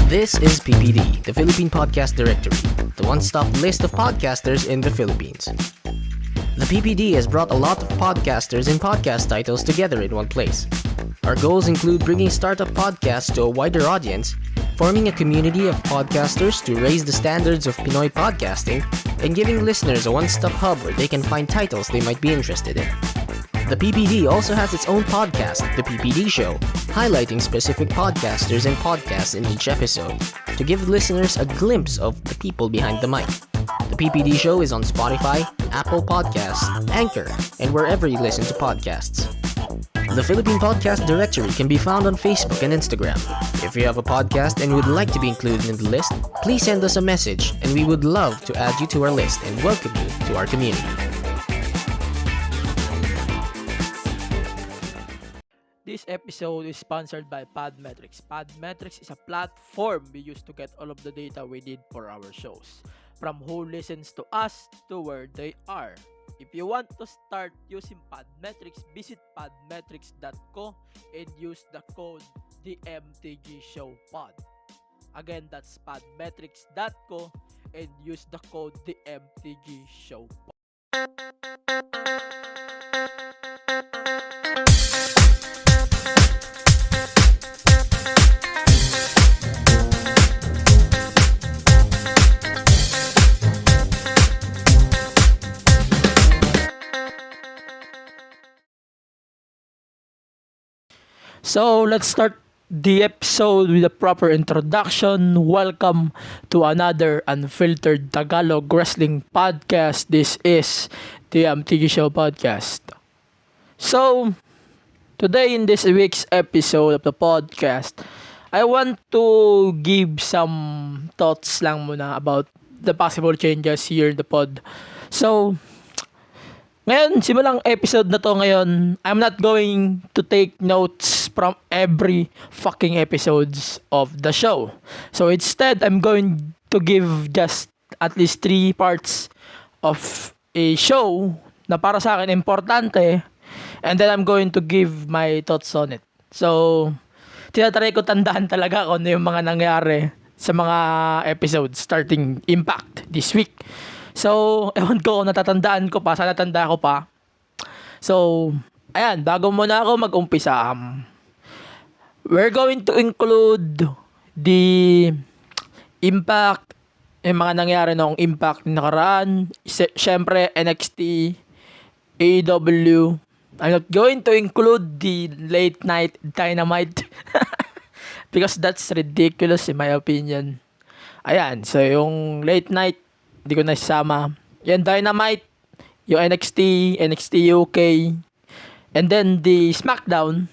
This is PPD, the Philippine Podcast Directory, the one-stop list of podcasters in the Philippines. The PPD has brought a lot of podcasters and podcast titles together in one place. Our goals include bringing startup podcasts to a wider audience, forming a community of podcasters to raise the standards of Pinoy podcasting, and giving listeners a one-stop hub where they can find titles they might be interested in. The PPD also has its own podcast, The PPD Show, highlighting specific podcasters and podcasts in each episode to give listeners a glimpse of the people behind the mic. The PPD Show is on Spotify, Apple Podcasts, Anchor, and wherever you listen to podcasts. The Philippine Podcast Directory can be found on Facebook and Instagram. If you have a podcast and would like to be included in the list, please send us a message and we would love to add you to our list and welcome you to our community. This episode is sponsored by Podmetrics. Podmetrics is a platform we use to get all of the data we need for our shows, from who listens to us to where they are. If you want to start using Podmetrics, visit podmetrics.co and use the code DMTGShowPod. Again, that's podmetrics.co and use the code DMTGShowPod. So let's start the episode with a proper introduction. Welcome to another unfiltered Tagalog wrestling podcast. This is the MTG Show podcast. So today in this week's episode of the podcast, I want to give some thoughts lang muna about the possible changes here in the pod. So ngayon, simulang episode na to ngayon, I'm not going to take notes from every fucking episodes of the show. So instead, I'm going to give just at least 3 parts of a show na para sa akin importante, and then I'm going to give my thoughts on it. So, tinatry ko tandaan talaga kung ano yung mga nangyari sa mga episodes starting Impact this week. So, ewan ko kung natatandaan ko pa. Sana tanda ko pa. So, ayan. Bago muna ako mag-umpisa, we're going to include the impact, yung mga nangyari noong impact nakaraan. Siyempre, NXT, AEW. I'm not going to include the late night Dynamite. Because that's ridiculous in my opinion. Ayan. So, yung late night, hindi ko nasama. Yan, Dynamite, yung NXT UK, and then the SmackDown,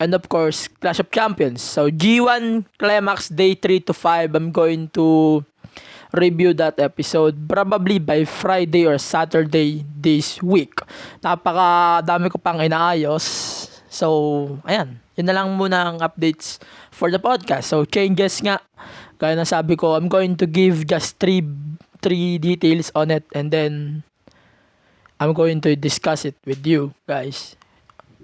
and of course, Clash of Champions. So, G1 Climax Day 3 to 5, I'm going to review that episode probably by Friday or Saturday this week. Napakadami ko pang inaayos. So, ayan. Yun na lang muna ang updates for the podcast. So, changes nga. Kaya na sabi ko, I'm going to give just 3 details on it and then I'm going to discuss it with you guys.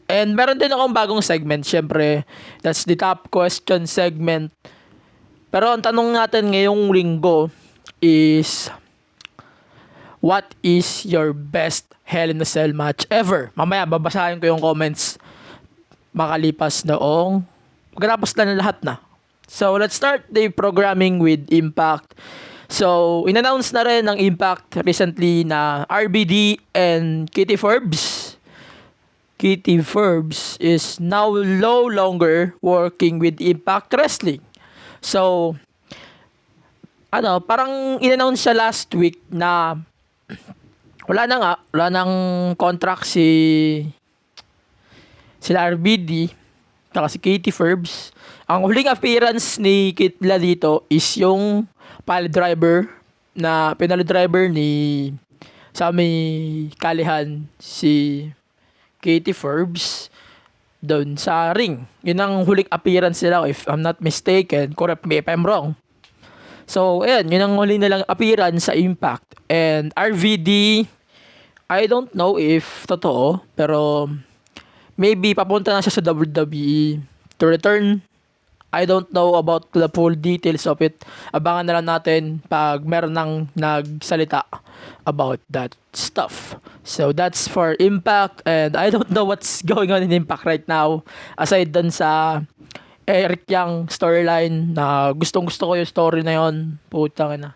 And meron din akong bagong segment, syempre that's the top question segment. Pero ang tanong natin ngayong linggo is, what is your best Hell in a Cell match ever? Mamaya babasahin ko yung comments makalipas noong pagkatapos na lahat na. So let's start the programming with Impact. So, in-announce na rin ng Impact recently na RBD and Katie Forbes is now no longer working with Impact Wrestling. So, parang in-announce siya last week na wala nang contract sila RBD saka si Katie Forbes. Ang huling appearance ni Kitla dito is yung penalty driver ni Sami Callihan, si Katie Forbes doon sa ring. Yun ang huling appearance nila, if I'm not mistaken. Correct me if I'm wrong. So, ayan, yun ang huling nilang appearance sa Impact. And RVD, I don't know if totoo, pero maybe papunta na siya sa WWE to return I don't know about the full details of it. Abangan na lang natin pag meron nang nagsalita about that stuff. So that's for Impact, and I don't know what's going on in Impact right now aside dun sa Eric Young storyline na gustong-gusto ko yung story na yon. Putang ina.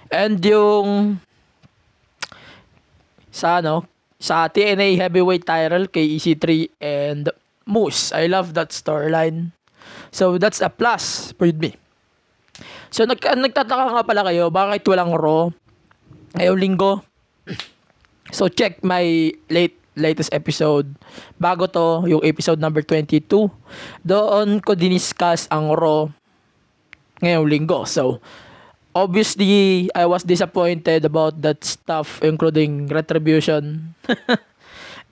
And yung sa TNA Heavyweight title kay EC3 and Moose. I love that storyline. So that's a plus for me. So nagtataka nga pala kayo bakit walang Raw ngayong linggo. So check my latest episode. Bago to, yung episode number 22. Doon ko diniscuss ang Raw ngayong linggo. So obviously, I was disappointed about that stuff, including Retribution.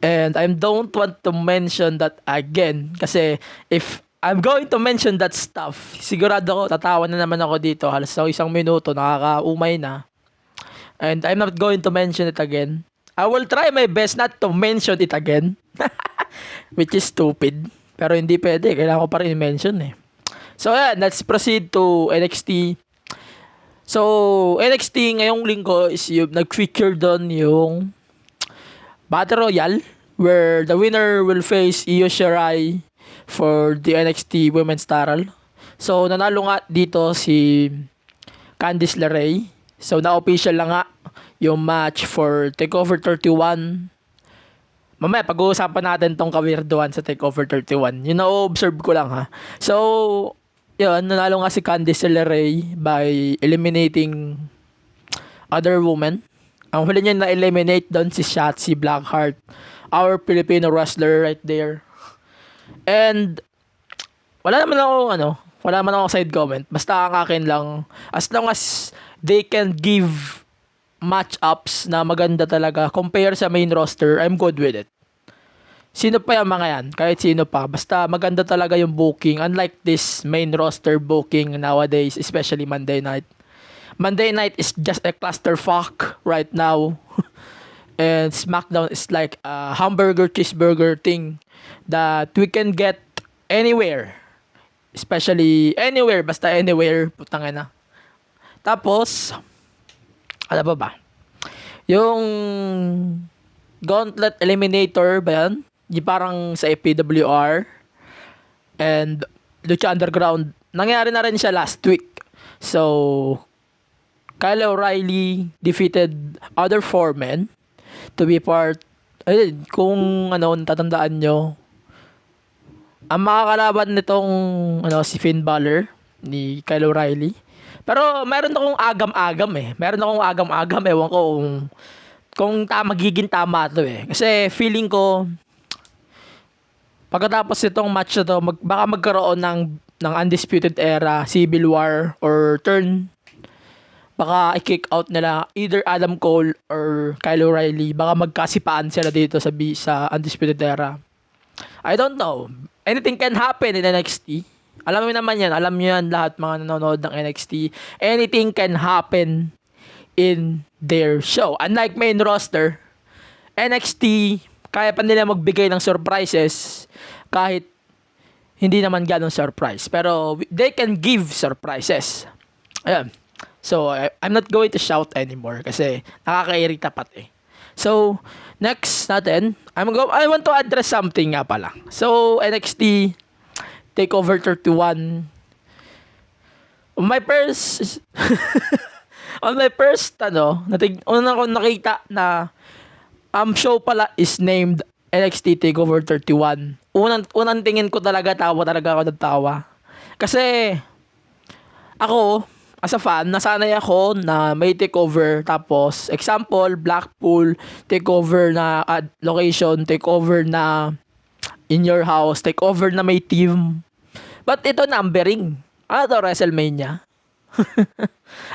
And I don't want to mention that again. Kasi if I'm going to mention that stuff, sigurado ko, tatawa na naman ako dito. Halos sa 1 minuto, nakakaumay na. And I'm not going to mention it again. I will try my best not to mention it again. Which is stupid. Pero hindi pwede. Kailangan ko pa rin i-mention eh. So yeah, let's proceed to NXT. So, NXT ngayong linggo is yung nag-feature doon yung Battle Royale where the winner will face Io Shirai for the NXT Women's title. So, nanalo nga dito si Candice LeRae. So, na-official lang nga yung match for TakeOver 31. Mamaya, pag-uusapan natin tong kawirduhan sa TakeOver 31. Yun na-observe ko lang ha. So, yun, nanalo nga si Candice LeRae by eliminating other women. Ang huli niya na-eliminate doon si Shotzi Blackheart, our Filipino wrestler right there. And wala naman ako side comment. Basta ang akin lang, as long as they can give match-ups na maganda talaga compare sa main roster, I'm good with it. Sino pa yung mga yan? Kahit sino pa. Basta maganda talaga yung booking. Unlike this main roster booking nowadays, especially Monday night. Monday night is just a clusterfuck right now. And SmackDown is like a hamburger, cheeseburger thing that we can get anywhere. Especially anywhere. Basta anywhere. Putangin na. Tapos, ano ba? Yung Gauntlet Eliminator ba yan? Yung parang sa PWR and Lucha Underground. Nangyari na rin siya last week. So, Kyle O'Reilly defeated other 4 men to be part, kung tatandaan nyo, ang makakalaban nitong si Finn Balor ni Kyle O'Reilly. Pero meron akong agam-agam eh. Ewan ko kung magiging tama to eh. Kasi feeling ko pagkatapos itong match na to, baka magkaroon ng Undisputed Era, Civil War, or turn. Baka i-kick out nila either Adam Cole or Kyle O'Reilly. Baka magkasipaan sila dito sa Undisputed Era. I don't know. Anything can happen in NXT. Alam mo naman yan. Alam nyo yan lahat mga nanonood ng NXT. Anything can happen in their show. Unlike main roster, NXT, kaya pa nila magbigay ng surprises kahit hindi naman ganong surprise. Pero they can give surprises. Ayan. So, I'm not going to shout anymore kasi nakakairita pati. So, next natin, I want to address something nga pala. So, NXT TakeOver 31. On my first una ko nakita na show pala is named NXT TakeOver 31. Unang tingin ko talaga, tawa ako ng tawa. Kasi ako, as a fan, nasanay ako na may takeover. Tapos, example, Blackpool, takeover na location, takeover na in your house, takeover na may team. But ito numbering. Ano to, WrestleMania?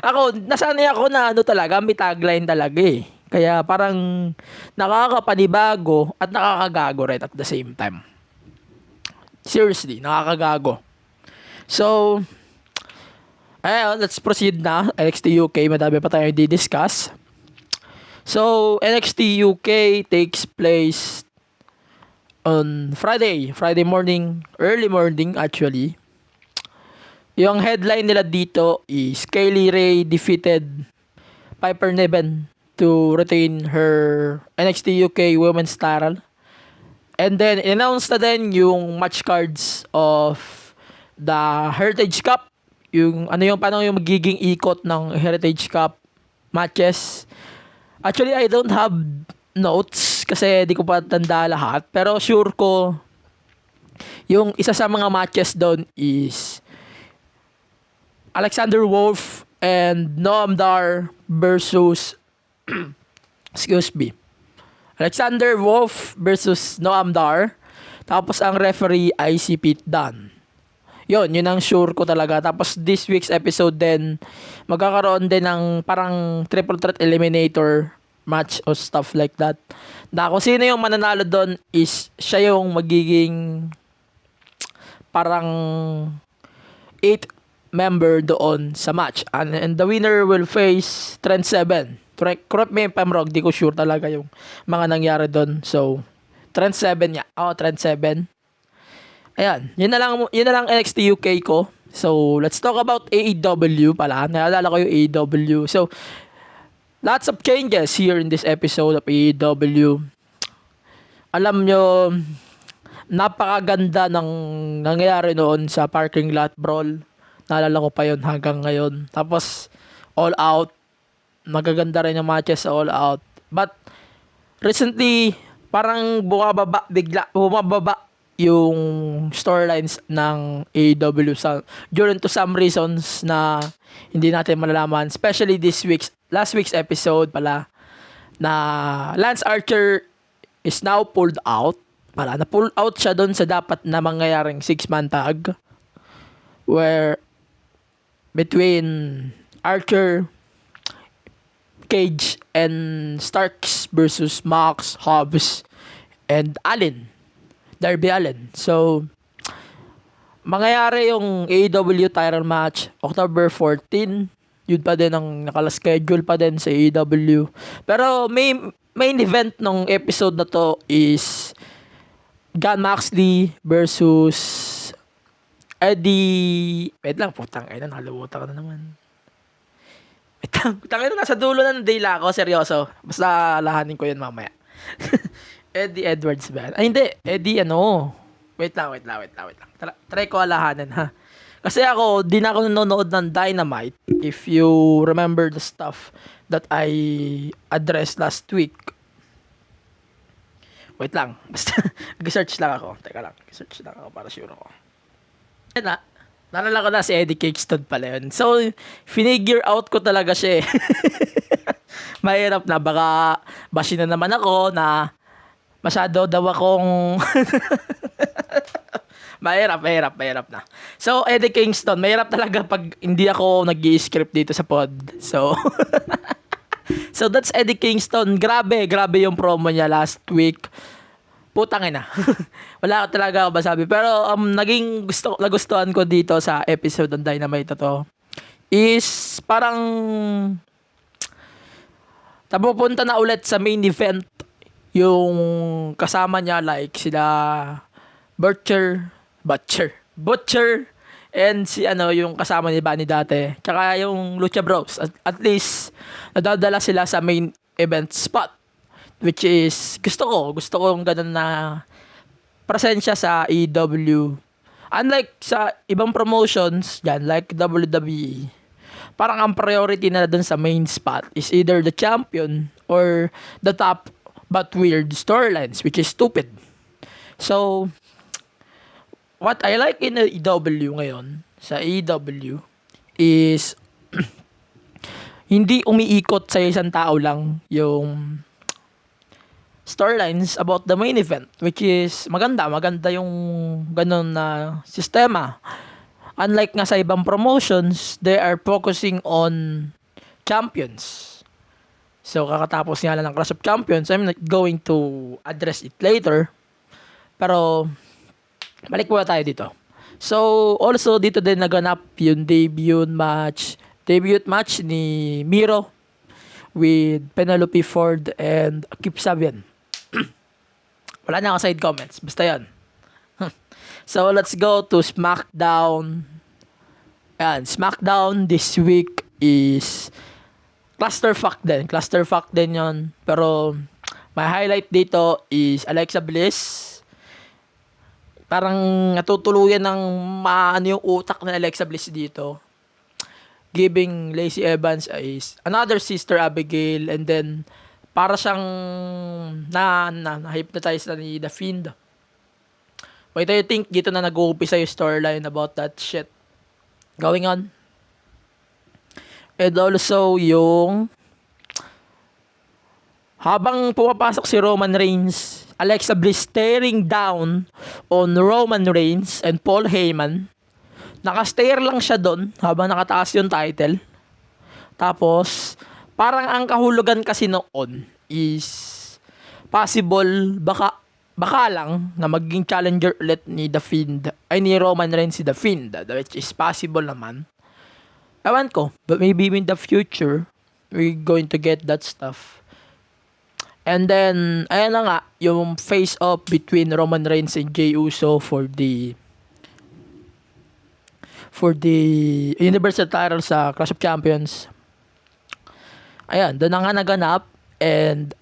Ako, nasanay ako na talaga, may tagline talaga eh. Kaya parang nakakapanibago at nakakagago rin at the same time. Seriously, nakakagago. So, let's proceed na. NXT UK, madami pa tayo di-discuss. So, NXT UK takes place on Friday morning, early morning actually. Yung headline nila dito is Kaylee Ray defeated Piper Niven to retain her NXT UK Women's title. And then, announced na din yung match cards of the Heritage Cup. Paano yung magiging ikot ng Heritage Cup matches. Actually, I don't have notes kasi di ko pa tanda lahat. Pero sure ko, yung isa sa mga matches doon is Alexander Wolf and Noam Dar versus excuse me. Alexander Wolf versus Noam Dar. Tapos ang referee ay si Pete Dunne. Yun ang sure ko talaga. Tapos this week's episode din, magkakaroon din ng parang triple threat eliminator match or stuff like that. Na kung sino yung mananalo doon is siya yung magiging parang 8th member doon sa match. And the winner will face Trent Seven. Correct me if I'm wrong, di ko sure talaga yung mga nangyari doon. So, Trent 7 niya. Trent 7. Ayan, yun na lang NXT UK ko. So, let's talk about AEW pala. Naalala ko yung AEW. So, lots of changes here in this episode of AEW. Alam nyo, napakaganda ng nangyayari noon sa parking lot brawl. Naalala ko pa yun hanggang ngayon. Tapos, All Out. Magaganda rin yung matches sa All Out. But, recently, parang bumababa yung storylines ng AEW during to some reasons na hindi natin malalaman. Especially last week's episode pala, na Lance Archer is now pulled out. Na-pull out siya doon sa dapat na mangyayaring 6-man tag. Where, between Archer, Cage, and Starks versus Mox, Hobbs, and Darby Allin. So, mangyayari yung AEW title match October 14. Yun pa din ang nakaschedule pa din sa AEW. Pero main event ng episode na to is Jon Moxley versus Eddie... Wait lang, putang ina, nakalimutan ka na naman. Tangin na, nasa dulo ng dila ako, seryoso. Basta lahanin ko yun mamaya. Eddie Edwards ba? Ay, hindi. Eddie, Wait lang. Try ko alahanan, ha? Kasi di na ako nanonood ng Dynamite. If you remember the stuff that I addressed last week. Wait lang. Basta, nag-search lang ako. Teka lang. Nag-search lang ako para sure ako. Nalala ko na si Eddie Kingston pala yun. So, finigure out ko talaga siya eh. Mahirap na. Baka bashi na naman ako na masyado daw akong... mahirap na. So, Eddie Kingston, mahirap talaga pag hindi ako nag-i-script dito sa pod. So, so that's Eddie Kingston. Grabe yung promo niya last week. Putang ina. Wala talaga ako masabi. Pero nagustuhan ko dito sa episode ng Dynamite na to is parang napupunta na ulit sa main event yung kasama niya like sila Butcher and si yung kasama ni Bunny dati. Tsaka yung Lucha Bros. At least nadadala sila sa main event spot. Which is, gusto ko yung ganun na presensya sa AEW. Unlike sa ibang promotions, dyan, like WWE, parang ang priority na dun sa main spot is either the champion or the top but weird storylines, which is stupid. So, what I like in AEW ngayon, sa AEW, is hindi umiikot sa isang tao lang yung storylines about the main event, which is maganda yung ganun na sistema. Unlike nga sa ibang promotions, they are focusing on champions. So, kakatapos nga lang ng Clash of Champions. I'm not going to address it later. Pero, balik muna tayo dito. So, also dito din naganap yung debut match ni Miro with Penelope Ford and Kip Sabian. Wala na ako side comments. Basta yan. So, let's go to SmackDown Ayan, SmackDown this week is clusterfuck din. Clusterfuck din yon. Pero my highlight dito is Alexa Bliss. Parang natutuluyan ng maano yung utak ng Alexa Bliss dito. Giving Lacey Evans is another sister Abigail, and then para siyang na-hypnotize na ni The Fiend. Wait, I think dito na nag-uumpisa yung storyline about that shit going on. And also yung habang pumapasok si Roman Reigns, Alexa Bliss staring down on Roman Reigns and Paul Heyman. Naka-stare lang siya doon habang nakataas yung title. Tapos, parang ang kahulugan kasi noon is possible, baka lang na maging challenger ulit ni The Fiend, ay ni Roman Reigns si The Fiend, which is possible naman. Ewan ko, but maybe in the future, we're going to get that stuff. And then, ayan na nga, yung face-off between Roman Reigns and Jey Uso for the Universal title sa Clash of Champions. Ayan, doon na nga naganap. And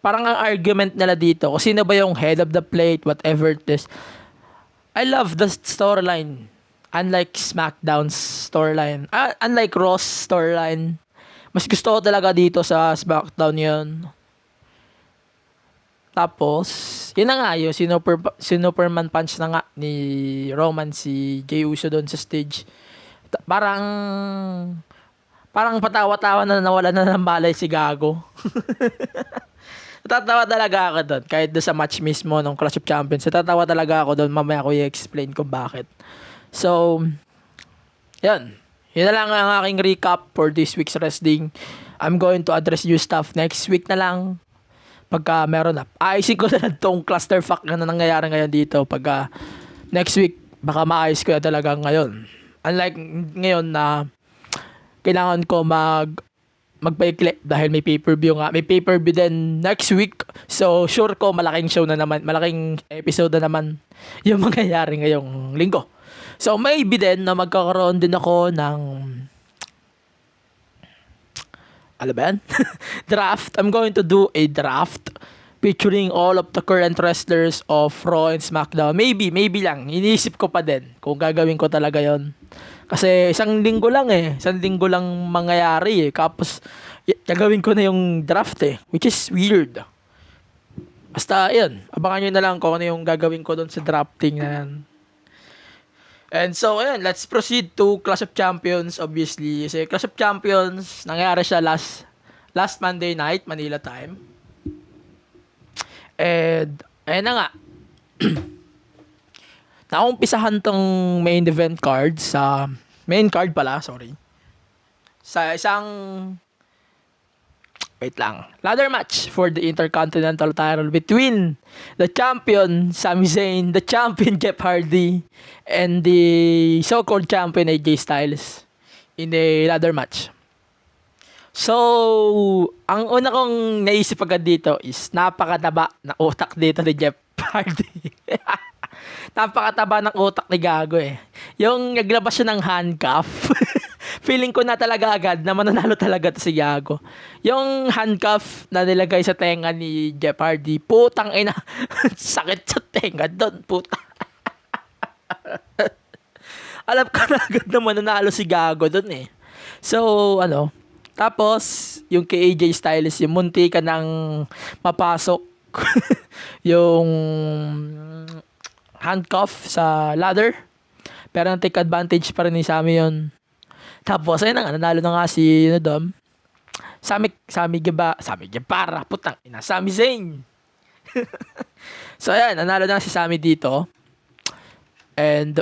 parang ang argument nila dito, kung sino ba yung head of the plate, whatever it is. I love the storyline. Unlike SmackDown's storyline. Unlike Raw's storyline. Mas gusto ko talaga dito sa SmackDown yun. Tapos, yun na nga yung Superman punch na nga ni Roman si Jey Uso doon sa stage. Parang patawa-tawa na nawala na ng malay si Gago. Natatawa talaga ako doon. Kahit doon sa match mismo ng Clash of Champions. Natatawa talaga ako doon. Mamaya ko i-explain kung bakit. So, yun. Yun na lang ang aking recap for this week's wrestling. I'm going to address new stuff next week na lang. Pagka meron na. Ayusin ko na lang tong clusterfuck na nangyayari ngayon dito. Pagka next week, baka maayos ko na talaga ngayon. Unlike ngayon na kailangan ko magpaikli dahil may pay-per-view nga. May pay-per-view din next week. So, sure ko malaking show na naman. Malaking episode na naman yung mangyayari ngayong linggo. So, maybe din na magkakaroon din ako ng alam ba yan? Draft. I'm going to do a draft featuring all of the current wrestlers of Raw and SmackDown. Maybe lang. Iniisip ko pa din kung gagawin ko talaga yon. Kasi isang linggo lang mangyayari eh. Tapos, gagawin ko na yung draft eh. Which is weird. Basta, yun. Abangan nyo na lang kung ano yung gagawin ko doon sa drafting na yan. And so, ayan, let's proceed to Clash of Champions, obviously. Kasi Clash of Champions, nangyari siya last Monday night, Manila time. And, ayan na nga. Naumpisahan tong main event card sa isang ladder match for the Intercontinental title between the champion Sami Zayn, the champion Jeff Hardy, and the so-called champion AJ Styles in a ladder match. So, ang una kong naisip agad dito is napakataba na utak dito ni Jeff Hardy. Napakataba ng utak ni Gago eh. Yung naglabas siya ng handcuff. Feeling ko na talaga agad na mananalo talaga to si Gago. Yung handcuff na nilagay sa tenga ni Jeff Hardy, putang ina, sakit sa tenga doon, puta. Alam ko na agad na mananalo si Gago doon eh. So, tapos, yung kay AJ Styles, yung munti ka nang mapasok yung handcuff sa ladder. Pero take advantage pa rin ni Sami yun. Tapos, ayun na nga, nanalo na nga si Sami Guevara, putang ina, Sami Zayn. So, ayan, nanalo na si Sami dito. And,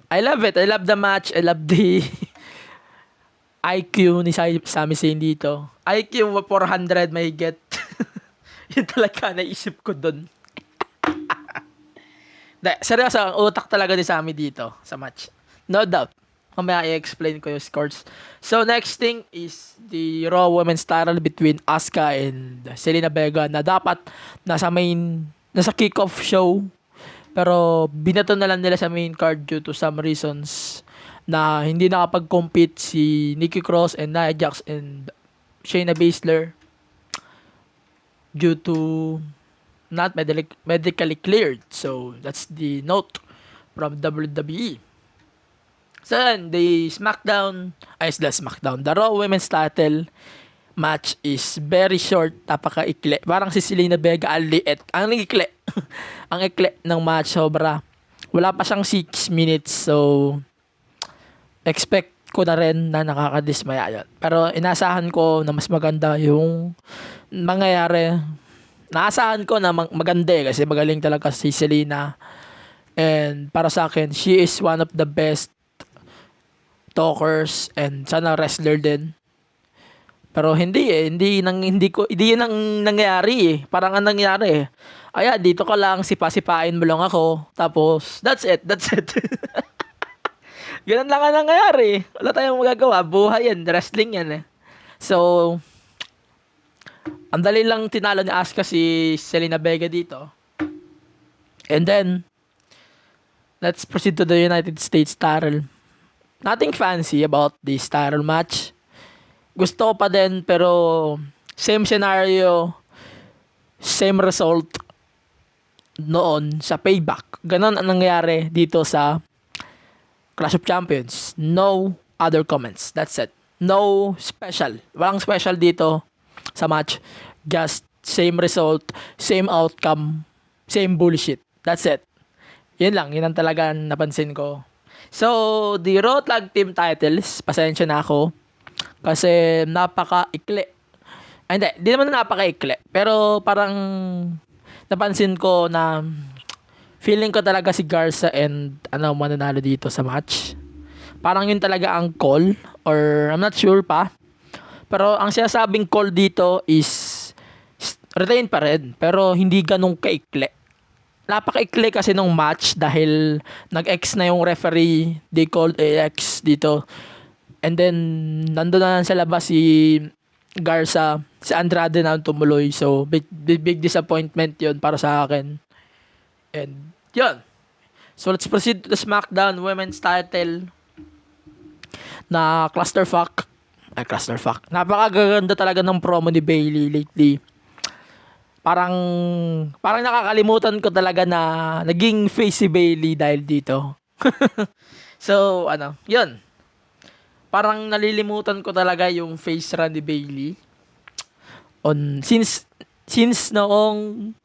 I love it. I love the match. I love the IQ ni Sami Zayn dito. IQ 400 may get. Yun talaga naisip ko dun. Seryoso, ang utak talaga ni Sami dito sa match. No doubt. Mamaya i-explain ko yung scores. So, next thing is the Raw Women's title between Asuka and Zelina Vega na dapat nasa kick-off show. Pero, binato na lang nila sa main card due to some reasons. na hindi nakapag-compete si Nikki Cross and Nia Jax and Shayna Baszler due to not medically cleared. So, that's the note from WWE. So, the Raw Women's title match is very short, napaka-ikli. Parang si Zelina Vega, ang ikli. Ang ikli ng match, sobra. Wala pa siyang 6 minutes, so expect ko na rin na nakakadismaya yun. Pero inasahan ko na mas maganda yung mangyayari. Naasahan ko na maganda kasi magaling talaga si Zelina. And para sa akin, she is one of the best talkers and sana wrestler din. Pero hindi yun ang nangyari Parang ang nangyari dito ka lang, sipa-sipain mo lang ako. Tapos, that's it. Ganun lang ang nangyari. Wala tayong magagawa. Buhay yan. Wrestling yan So, ang dali lang tinalo ni Asuka si Zelina Vega dito. And then, let's proceed to the United States title. Nothing fancy about this title match. Gusto ko pa din, pero same scenario, same result noon sa Payback. Ganon ang nangyari dito sa Clash of Champions. No other comments. That's it. No special. Walang special dito sa match. Just same result, same outcome, same bullshit. That's it. Yun lang. Yun ang talaga napansin ko. So, the Raw Tag Team titles, pasensya na ako. Kasi napaka-ikli. Hindi naman napaka-ikli. Pero parang napansin ko na feeling ko talaga si Garza and mananalo dito sa match. Parang yun talaga ang call. Or I'm not sure pa. Pero ang sinasabing call dito is retain pa rin. Pero hindi ganun kaikli. Napaka-ikli kasi nung match dahil nag-X na yung referee. They called AX dito. And then, nandun na sa labas si Garza. Si Andrade na tumuloy. So, big disappointment yun para sa akin. And, yun. So, let's proceed to the SmackDown Women's title na clusterfuck. Napakaganda talaga ng promo ni Bayley lately. Parang nakakalimutan ko talaga na naging face si Bayley dahil dito. So, yun. Parang nalilimutan ko talaga yung face run ni Bayley. Since noong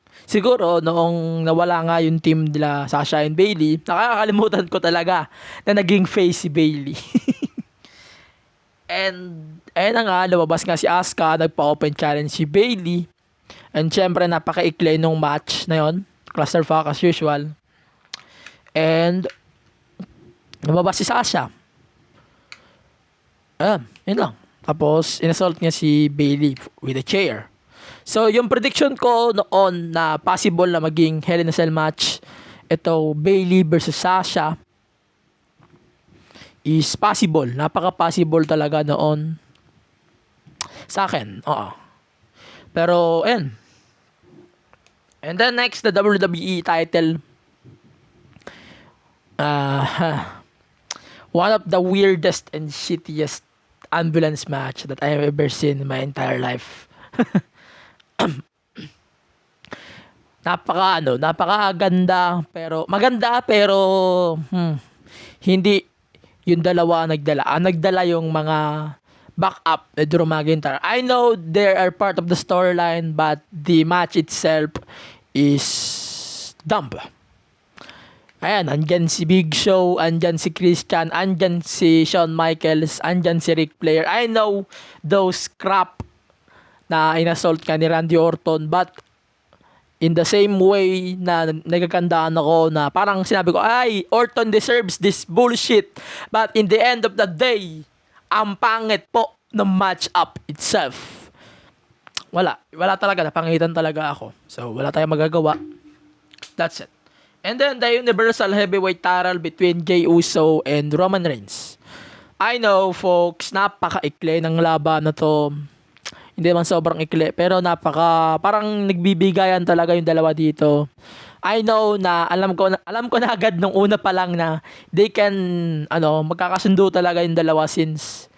nawala nga yung team nila Sasha and Bayley, nakakalimutan ko talaga na naging face si Bayley. And ayun na nga, lumabas nga si Asuka, nagpa-open challenge si Bayley. And syempre, napaka-ikli nung match na yon, clusterfuck as usual. And lumabas si Sasha. Yun lang. Tapos, inassault niya si Bayley with a chair. So, yung prediction ko noon na possible na maging Hell in a Cell match, ito, Bayley versus Sasha, is possible. Napaka-possible talaga noon sa akin. Oo. Pero, and then next, the WWE title. One of the weirdest and shittiest ambulance match that I have ever seen in my entire life. Napakaganda, pero maganda, pero hindi yung dalawa nagdala. Nagdala yung mga backup na Drew McIntyre. I know they are part of the storyline, but the match itself is dumb. Ayan, andyan si Big Show, andyan si Christian, andyan si Shawn Michaels, andyan si Ric Flair. I know those crap na inassault ka ni Randy Orton, but in the same way na nagkakandaan ako na parang sinabi ko, Orton deserves this bullshit. But in the end of the day, ang pangit po ng match-up itself. Wala talaga, napangitan talaga ako. So, wala tayong magagawa. That's it. And then, the Universal Heavyweight title between Jey Uso and Roman Reigns. I know, folks, napaka-ikli ng laban na to. Hindi naman sobrang ikli, pero parang nagbibigayan talaga yung dalawa dito. I know na alam ko na agad nung una pa lang na they can magkakasundo talaga yung dalawa since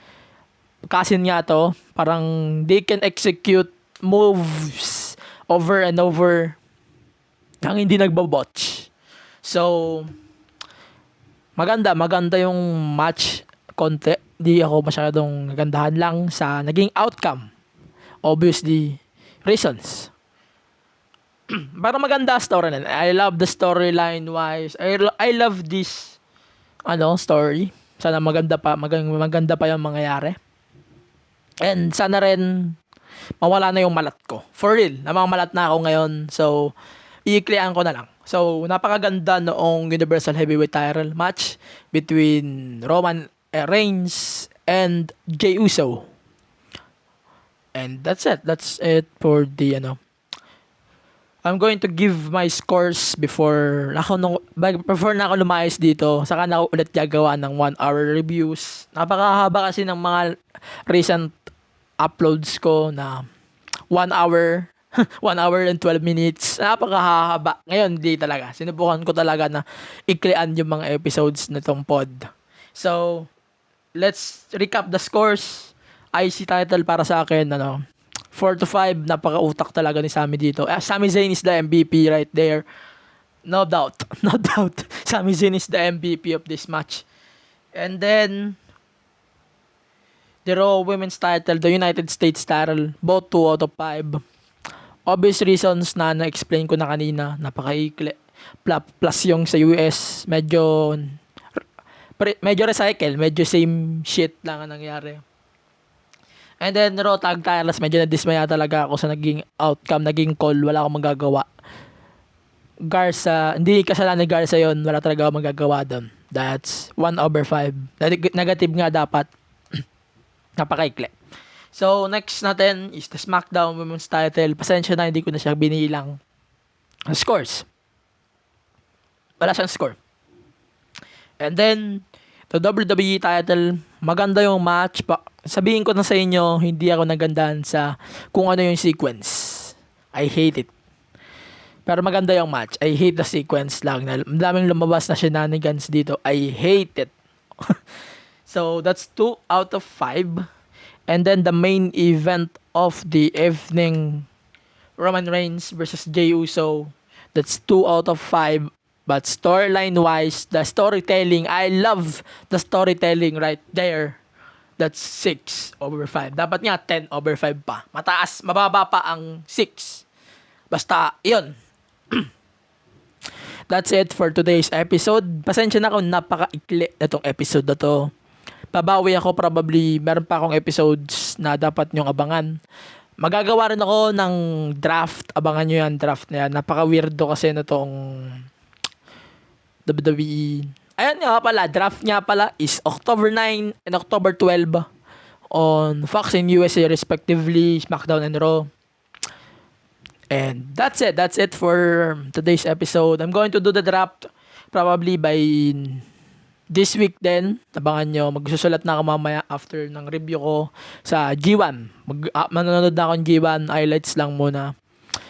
kasin nga to, parang they can execute moves over and over nang hindi nagbabotch. So maganda yung match konti. Di ako masyadong nagandahan lang sa naging outcome. Obviously, reasons. Para maganda story na. I love the storyline wise. I love this story. Sana maganda pa yung mangyayari. And sana rin mawala na yung malat ko. For real, namamalat na ako ngayon. So, iiklian ko na lang. So, napakaganda noong Universal Heavyweight title match between Roman Reigns and Jey Uso. And that's it. That's it for the I'm going to give my scores before na ako lumayas dito. Saka na ako ulit gagawa ng 1 hour reviews. Napakahaba kasi ng mga recent uploads ko na 1 hour 1 hour and 12 minutes. Napakahaba. Ngayon, di talaga. Sinubukan ko talaga na iklian yung mga episodes na tong pod. So, let's recap the scores. IC title para sa akin, 4-5, napaka-utak talaga ni Sami dito. Sami Zayn is the MVP right there. No doubt. Sami Zayn is the MVP of this match. And then, the Raw Women's title, the United States title, both 2 out of 5. Obvious reasons na na-explain ko na kanina, napaka-ikli. Plus yung sa US, medyo recycle, medyo same shit lang ang nangyari. And then, Raw Tag Titles, medyo na-dismaya talaga ako sa naging outcome, naging call, wala akong magagawa. Garza, hindi kasalanan ni Garza yon, wala talaga akong magagawa doon. That's 1 over 5. Negative nga dapat. Napakaikli. So, next natin is the SmackDown Women's title. Pasensya na, hindi ko na siya binilang scores. Wala siyang score. And then, the WWE title, maganda yung match. Sabihin ko na sa inyo, hindi ako nagandahan sa kung ano yung sequence. I hate it. Pero maganda yung match. I hate the sequence lang. Daming lumabas na shenanigans dito. I hate it. So, that's 2 out of 5. And then, the main event of the evening, Roman Reigns versus Jey Uso. That's 2 out of 5. But storyline-wise, the storytelling, I love the storytelling right there. That's 6 over 5. Dapat nga 10 over 5 pa. Mababa pa ang 6. Basta, yun. That's it for today's episode. Pasensya na kung napaka-ikli na tong episode na to. Babawi ako probably, meron pa akong episodes na dapat nyong abangan. Magagawa rin ako ng draft. Abangan nyo yan, draft na yan. Napaka-weirdo kasi na tong WWE. Ayan nga pala, draft niya pala is October 9 and October 12 on Fox and USA respectively, SmackDown and Raw. And that's it. That's it for today's episode. I'm going to do the draft probably by this week din. Abangan nyo. Magsusulat na ako mamaya after ng review ko sa G1. Manonood na ako ng G1. Highlights lang muna.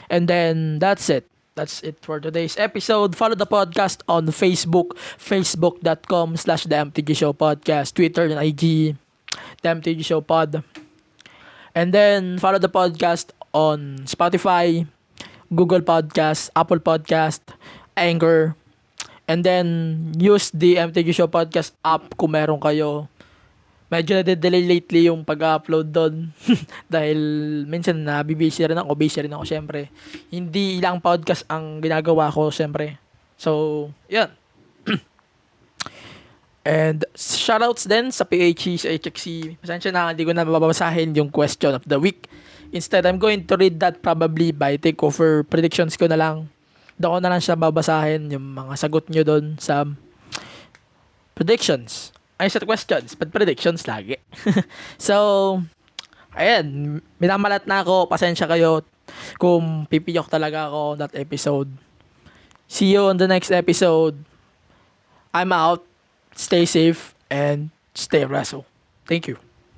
And then, that's it. That's it for today's episode. Follow the podcast on Facebook, facebook.com/The MTG Show Podcast, Twitter and IG, The MTG Show Pod. And then, follow the podcast on Spotify, Google Podcast, Apple Podcast, Anchor. And then, use the MTG Show Podcast app kung meron kayo. Medyo na-delay lately yung pag-upload doon. Dahil minsan busy rin ako syempre. Hindi lang podcast ang ginagawa ko syempre. So, yan. And shoutouts din sa PHC, sa HXC. Pasensya na, hindi ko na mababasahin yung question of the week. Instead, I'm going to read that probably by takeover predictions ko na lang. Doon ko na lang siya babasahin yung mga sagot nyo doon sa predictions. Ay, sa questions, but predictions lagi. So, ayan, minamalat na ako. Pasensya kayo kung pipiyok talaga ako that episode. See you on the next episode. I'm out. Stay safe and stay wrestle. Thank you.